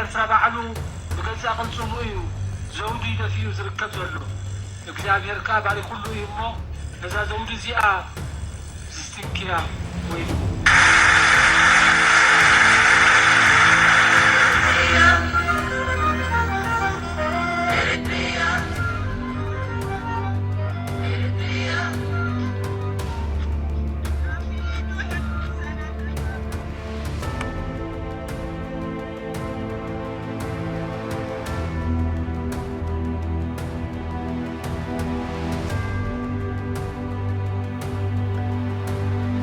ኤርትራ ባዕሉ ብገዛ ቅልጽሙ እዩ ዘውዲ ደፊኡ ዝርከብ ዘሎ እግዚአብሔር ካ ባሪኹሉ እዩ እሞ እዛ ዘውዲ እዚኣ ዝስትንክያ ወይ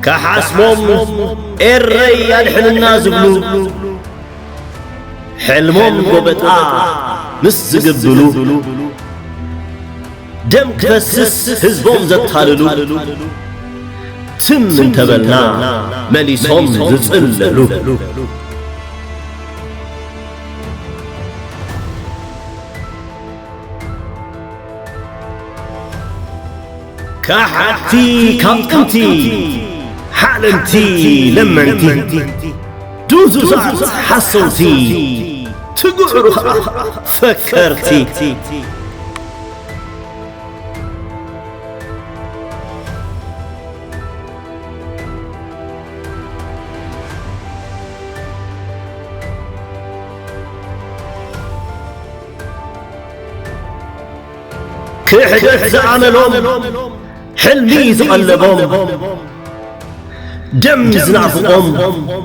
كحاسمهم الري الحن الناس بلو حلمهم قبطا مس قبلو دم كفسس حزبهم زتاللو تم انتبلنا مليسهم زتقللو كحتي كمتي حالنتي لمنتي دوزو ساعة حصلتي تقعرها فكرتي كحدث زعملهم حلمي زقلبهم دم زنافقهم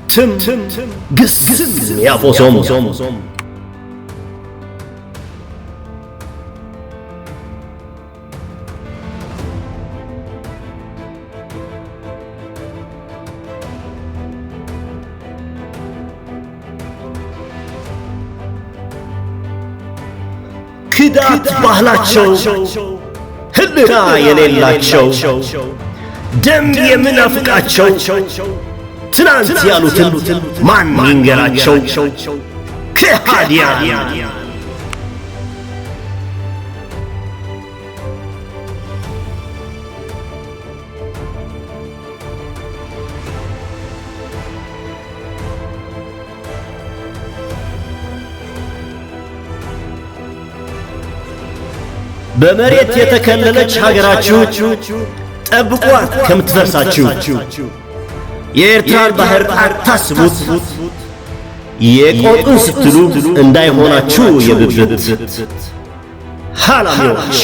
تم قسم يافوسهم كدات بهلاتشو هلنا يليلاتشو دم يمنافقاتشو تنانت يالوتن مان ينقراتشو كهاديان بمريت يتكللج هاجراچو ጠብቋት ከምትፈርሳችሁ የኤርትራን ባህር አታስቡት የቆጡን ስትሉ እንዳይሆናችሁ የብብት ሃላሚዎች